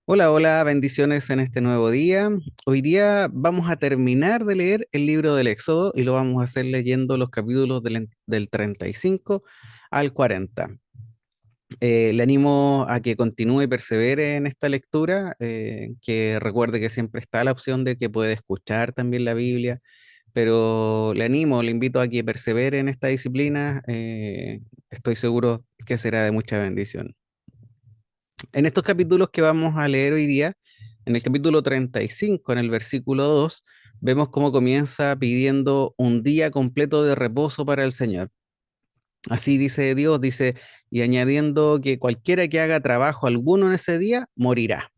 Hola, hola, bendiciones en este nuevo día. Hoy día vamos a terminar de leer el libro del Éxodo y lo vamos a hacer leyendo los capítulos del 35 al 40. Le animo a que continúe y persevere en esta lectura, que recuerde que siempre está la opción de que puede escuchar también la Biblia, pero le animo, le invito a que persevere en esta disciplina. Estoy seguro que será de mucha bendición. En estos capítulos que vamos a leer hoy día, en el capítulo 35, en el versículo 2, vemos cómo comienza pidiendo un día completo de reposo para el Señor. Así dice Dios, dice, y añadiendo que cualquiera que haga trabajo alguno en ese día morirá.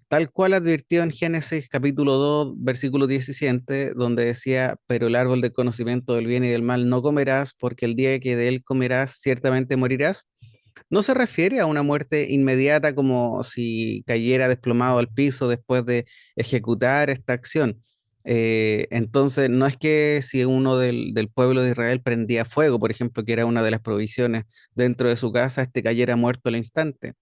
Tal cual advirtió en Génesis capítulo 2, versículo 17, donde decía, pero el árbol del conocimiento del bien y del mal no comerás, porque el día que de él comerás, ciertamente morirás. No se refiere a una muerte inmediata como si cayera desplomado al piso después de ejecutar esta acción. Entonces, no es que si uno del pueblo de Israel prendía fuego, por ejemplo, que era una de las provisiones dentro de su casa, este cayera muerto al instante.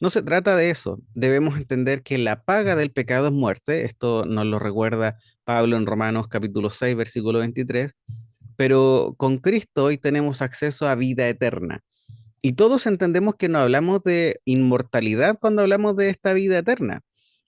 No se trata de eso. Debemos entender que la paga del pecado es muerte. Esto nos lo recuerda Pablo en Romanos capítulo 6, versículo 23. Pero con Cristo hoy tenemos acceso a vida eterna. Y todos entendemos que no hablamos de inmortalidad cuando hablamos de esta vida eterna.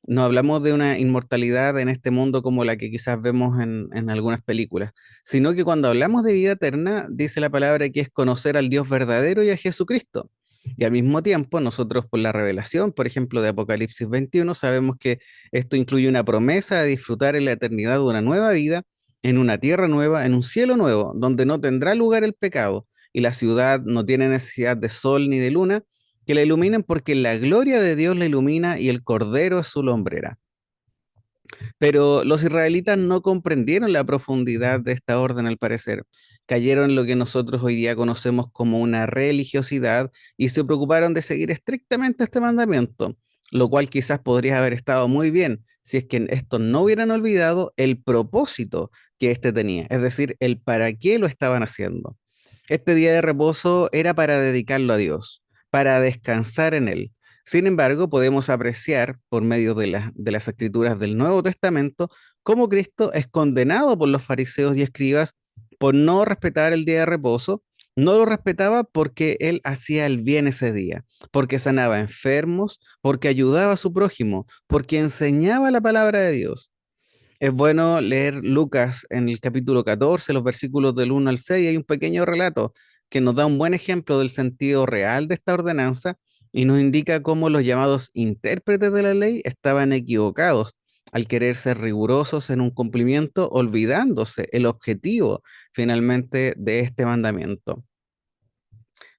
No hablamos de una inmortalidad en este mundo como la que quizás vemos en algunas películas, sino que cuando hablamos de vida eterna, dice la palabra que es conocer al Dios verdadero y a Jesucristo. Y al mismo tiempo, nosotros por la revelación, por ejemplo, de Apocalipsis 21, sabemos que esto incluye una promesa de disfrutar en la eternidad de una nueva vida, en una tierra nueva, en un cielo nuevo, donde no tendrá lugar el pecado y la ciudad no tiene necesidad de sol ni de luna, que la iluminen porque la gloria de Dios la ilumina y el Cordero es su lumbrera. Pero los israelitas no comprendieron la profundidad de esta orden al parecer. Cayeron en lo que nosotros hoy día conocemos como una religiosidad y se preocuparon de seguir estrictamente este mandamiento, lo cual quizás podría haber estado muy bien si es que estos no hubieran olvidado el propósito que éste tenía, es decir, el para qué lo estaban haciendo. Este día de reposo era para dedicarlo a Dios, para descansar en Él. Sin embargo, podemos apreciar por medio de las escrituras del Nuevo Testamento cómo Cristo es condenado por los fariseos y escribas por no respetar el día de reposo. No lo respetaba porque él hacía el bien ese día, porque sanaba enfermos, porque ayudaba a su prójimo, porque enseñaba la palabra de Dios. Es bueno leer Lucas en el capítulo 14, los versículos del 1 al 6. Hay un pequeño relato que nos da un buen ejemplo del sentido real de esta ordenanza y nos indica cómo los llamados intérpretes de la ley estaban equivocados al querer ser rigurosos en un cumplimiento, olvidándose el objetivo finalmente de este mandamiento.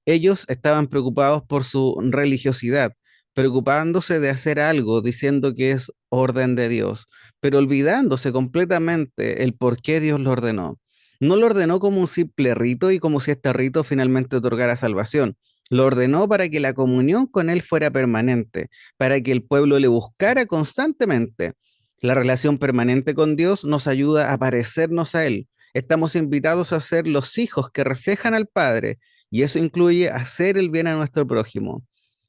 Ellos estaban preocupados por su religiosidad, preocupándose de hacer algo, diciendo que es orden de Dios, pero olvidándose completamente el por qué Dios lo ordenó. No lo ordenó como un simple rito y como si este rito finalmente otorgara salvación. Lo ordenó para que la comunión con Él fuera permanente, para que el pueblo le buscara constantemente. La relación permanente con Dios nos ayuda a parecernos a Él. Estamos invitados a ser los hijos que reflejan al Padre y eso incluye hacer el bien a nuestro prójimo.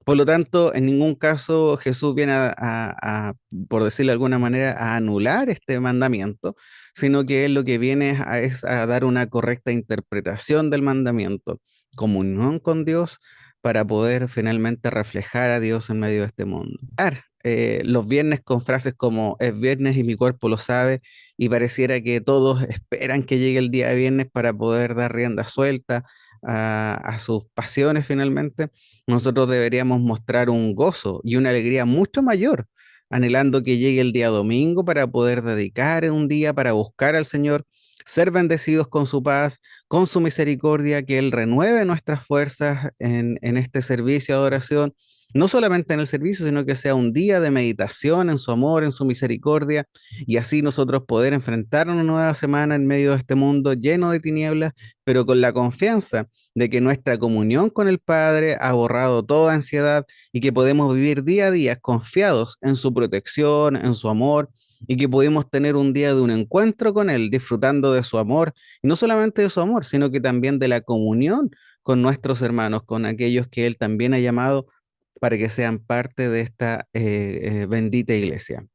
Por lo tanto, en ningún caso Jesús viene por decirlo de alguna manera, a anular este mandamiento, sino que Él lo que viene es a dar una correcta interpretación del mandamiento, comunión con Dios, para poder finalmente reflejar a Dios en medio de este mundo. Los viernes con frases como es viernes y mi cuerpo lo sabe, y pareciera que todos esperan que llegue el día de viernes para poder dar rienda suelta a sus pasiones finalmente. Nosotros deberíamos mostrar un gozo y una alegría mucho mayor, anhelando que llegue el día domingo para poder dedicar un día para buscar al Señor, ser bendecidos con su paz, con su misericordia, que Él renueve nuestras fuerzas en este servicio de adoración. No solamente en el servicio, sino que sea un día de meditación en su amor, en su misericordia, y así nosotros poder enfrentar una nueva semana en medio de este mundo lleno de tinieblas, pero con la confianza de que nuestra comunión con el Padre ha borrado toda ansiedad y que podemos vivir día a día confiados en su protección, en su amor, y que pudimos tener un día de un encuentro con Él, disfrutando de su amor, y no solamente de su amor, sino que también de la comunión con nuestros hermanos, con aquellos que Él también ha llamado para que sean parte de esta bendita iglesia.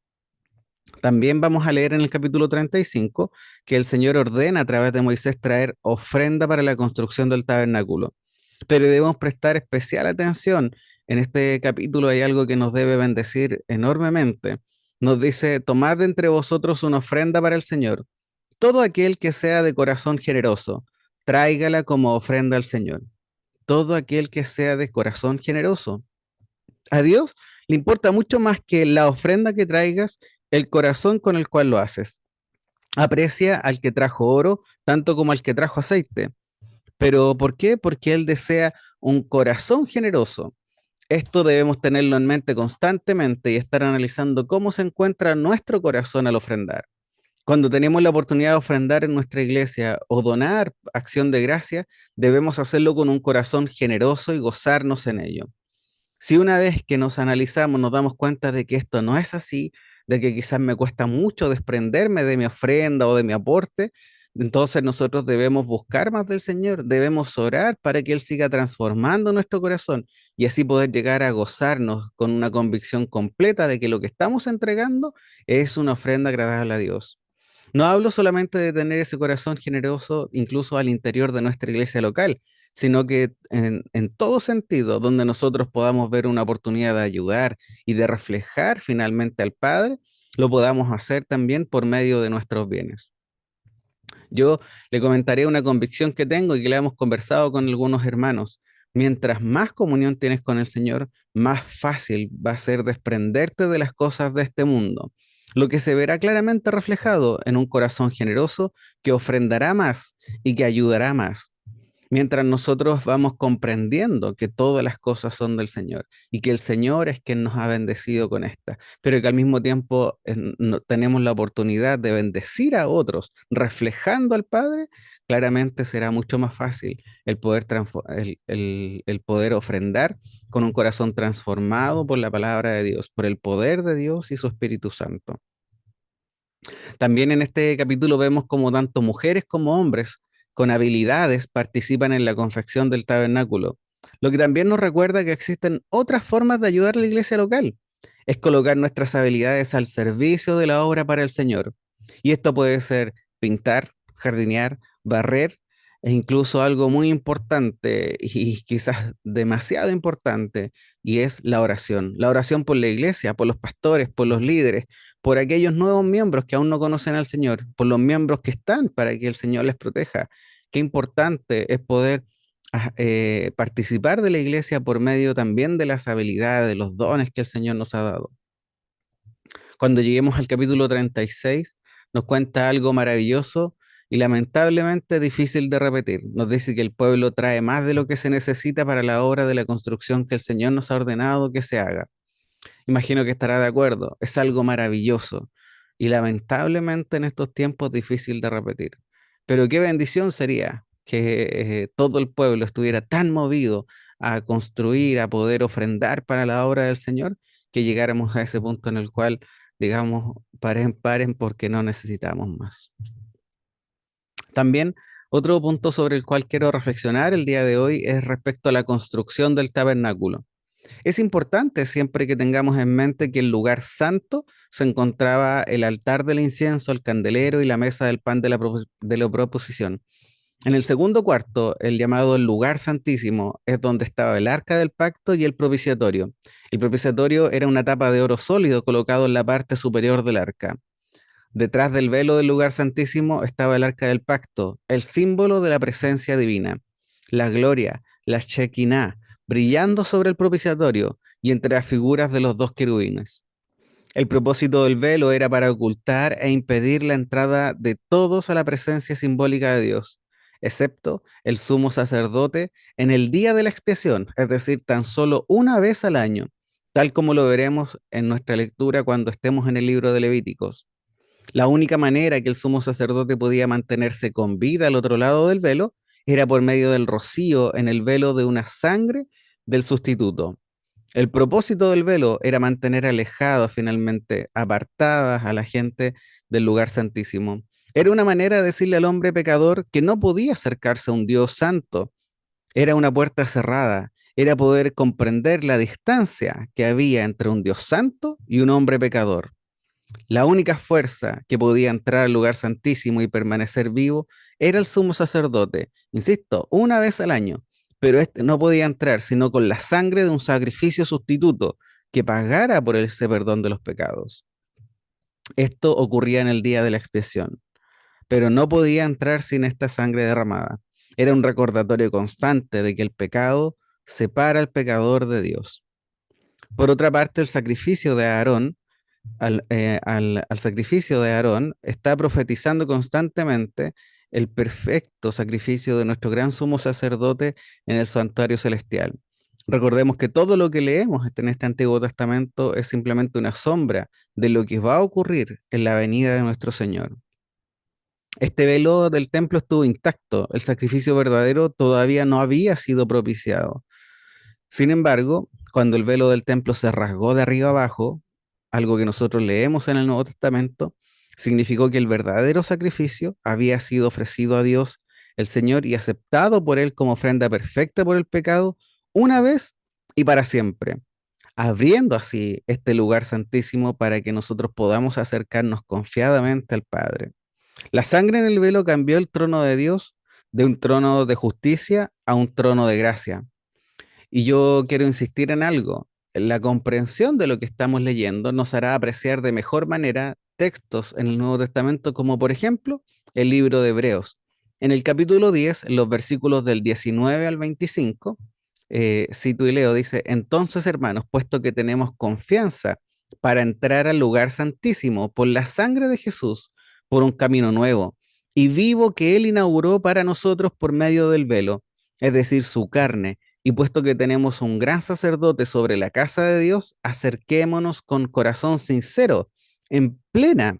También vamos a leer en el capítulo 35 que el Señor ordena a través de Moisés traer ofrenda para la construcción del tabernáculo. Pero debemos prestar especial atención. En este capítulo hay algo que nos debe bendecir enormemente. Nos dice, tomad de entre vosotros una ofrenda para el Señor. Todo aquel que sea de corazón generoso, tráigala como ofrenda al Señor. Todo aquel que sea de corazón generoso. A Dios le importa mucho más que la ofrenda que traigas, el corazón con el cual lo haces. Aprecia al que trajo oro, tanto como al que trajo aceite. ¿Pero por qué? Porque Él desea un corazón generoso. Esto debemos tenerlo en mente constantemente y estar analizando cómo se encuentra nuestro corazón al ofrendar. Cuando tenemos la oportunidad de ofrendar en nuestra iglesia o donar acción de gracia, debemos hacerlo con un corazón generoso y gozarnos en ello. Si una vez que nos analizamos nos damos cuenta de que esto no es así, de que quizás me cuesta mucho desprenderme de mi ofrenda o de mi aporte, entonces nosotros debemos buscar más del Señor, debemos orar para que Él siga transformando nuestro corazón y así poder llegar a gozarnos con una convicción completa de que lo que estamos entregando es una ofrenda agradable a Dios. No hablo solamente de tener ese corazón generoso incluso al interior de nuestra iglesia local, sino que en todo sentido, donde nosotros podamos ver una oportunidad de ayudar y de reflejar finalmente al Padre, lo podamos hacer también por medio de nuestros bienes. Yo le comentaré una convicción que tengo y que le hemos conversado con algunos hermanos. Mientras más comunión tienes con el Señor, más fácil va a ser desprenderte de las cosas de este mundo, lo que se verá claramente reflejado en un corazón generoso que ofrendará más y que ayudará más mientras nosotros vamos comprendiendo que todas las cosas son del Señor y que el Señor es quien nos ha bendecido con esta, pero que al mismo tiempo tenemos la oportunidad de bendecir a otros reflejando al Padre, claramente será mucho más fácil el poder, el poder ofrendar con un corazón transformado por la palabra de Dios, por el poder de Dios y su Espíritu Santo. También en este capítulo vemos como tanto mujeres como hombres con habilidades participan en la confección del tabernáculo, lo que también nos recuerda que existen otras formas de ayudar a la iglesia local. Es colocar nuestras habilidades al servicio de la obra para el Señor. Y esto puede ser pintar, jardinear, barrer e incluso algo muy importante y quizás demasiado importante, y es la oración. La oración por la iglesia, por los pastores, por los líderes, por aquellos nuevos miembros que aún no conocen al Señor, por los miembros que están para que el Señor les proteja. Qué importante es poder participar de la iglesia por medio también de las habilidades, de los dones que el Señor nos ha dado. Cuando lleguemos al capítulo 36, nos cuenta algo maravilloso y lamentablemente difícil de repetir. Nos dice que el pueblo trae más de lo que se necesita para la obra de la construcción que el Señor nos ha ordenado que se haga. Imagino que estará de acuerdo. Es algo maravilloso y lamentablemente en estos tiempos difícil de repetir. Pero qué bendición sería que todo el pueblo estuviera tan movido a construir, a poder ofrendar para la obra del Señor, que llegáramos a ese punto en el cual digamos, paren, paren porque no necesitamos más. También otro punto sobre el cual quiero reflexionar el día de hoy es respecto a la construcción del tabernáculo. Es importante siempre que tengamos en mente que el lugar santo se encontraba el altar del incienso, el candelero y la mesa del pan de de la proposición. En el segundo cuarto, el llamado el lugar santísimo, es donde estaba el arca del pacto y el propiciatorio. El propiciatorio era una tapa de oro sólido colocado en la parte superior del arca. Detrás del velo del lugar santísimo estaba el arca del pacto, el símbolo de la presencia divina. La gloria, la Shekinah, brillando sobre el propiciatorio y entre las figuras de los dos querubines. El propósito del velo era para ocultar e impedir la entrada de todos a la presencia simbólica de Dios, excepto el sumo sacerdote en el día de la expiación, es decir, tan solo una vez al año, tal como lo veremos en nuestra lectura cuando estemos en el libro de Levíticos. La única manera que el sumo sacerdote podía mantenerse con vida al otro lado del velo era por medio del rocío en el velo de una sangre del sustituto. El propósito del velo era mantener alejados finalmente, apartadas a la gente del lugar santísimo. Era una manera de decirle al hombre pecador que no podía acercarse a un Dios santo. Era una puerta cerrada, era poder comprender la distancia que había entre un Dios santo y un hombre pecador. La única fuerza que podía entrar al lugar santísimo y permanecer vivo era el sumo sacerdote, insisto, una vez al año, pero este no podía entrar sino con la sangre de un sacrificio sustituto que pagara por ese perdón de los pecados. Esto ocurría en el día de la expiación, pero no podía entrar sin esta sangre derramada. Era un recordatorio constante de que el pecado separa al pecador de Dios. Por otra parte, el sacrificio de Aarón al sacrificio de Aarón, está profetizando constantemente el perfecto sacrificio de nuestro gran sumo sacerdote en el santuario celestial. Recordemos que todo lo que leemos en este Antiguo Testamento es simplemente una sombra de lo que va a ocurrir en la venida de nuestro Señor. Este velo del templo estuvo intacto, el sacrificio verdadero todavía no había sido propiciado. Sin embargo, cuando el velo del templo se rasgó de arriba abajo, algo que nosotros leemos en el Nuevo Testamento, significó que el verdadero sacrificio había sido ofrecido a Dios, el Señor, y aceptado por Él como ofrenda perfecta por el pecado, una vez y para siempre, abriendo así este lugar santísimo para que nosotros podamos acercarnos confiadamente al Padre. La sangre en el velo cambió el trono de Dios de un trono de justicia a un trono de gracia. Y yo quiero insistir en algo. La comprensión de lo que estamos leyendo nos hará apreciar de mejor manera textos en el Nuevo Testamento, como por ejemplo el libro de Hebreos. En el capítulo 10, en los versículos del 19 al 25, cito y leo, dice, entonces hermanos, puesto que tenemos confianza para entrar al lugar santísimo por la sangre de Jesús, por un camino nuevo y vivo que Él inauguró para nosotros por medio del velo, es decir, su carne, y puesto que tenemos un gran sacerdote sobre la casa de Dios, acerquémonos con corazón sincero, en plena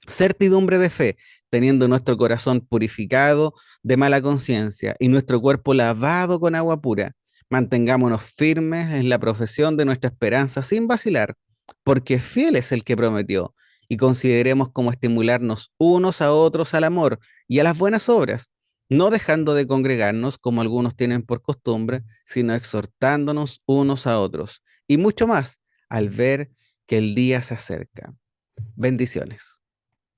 certidumbre de fe, teniendo nuestro corazón purificado de mala conciencia y nuestro cuerpo lavado con agua pura. Mantengámonos firmes en la profesión de nuestra esperanza sin vacilar, porque fiel es el que prometió, y consideremos cómo estimularnos unos a otros al amor y a las buenas obras, no dejando de congregarnos como algunos tienen por costumbre, sino exhortándonos unos a otros, y mucho más al ver que el día se acerca. Bendiciones.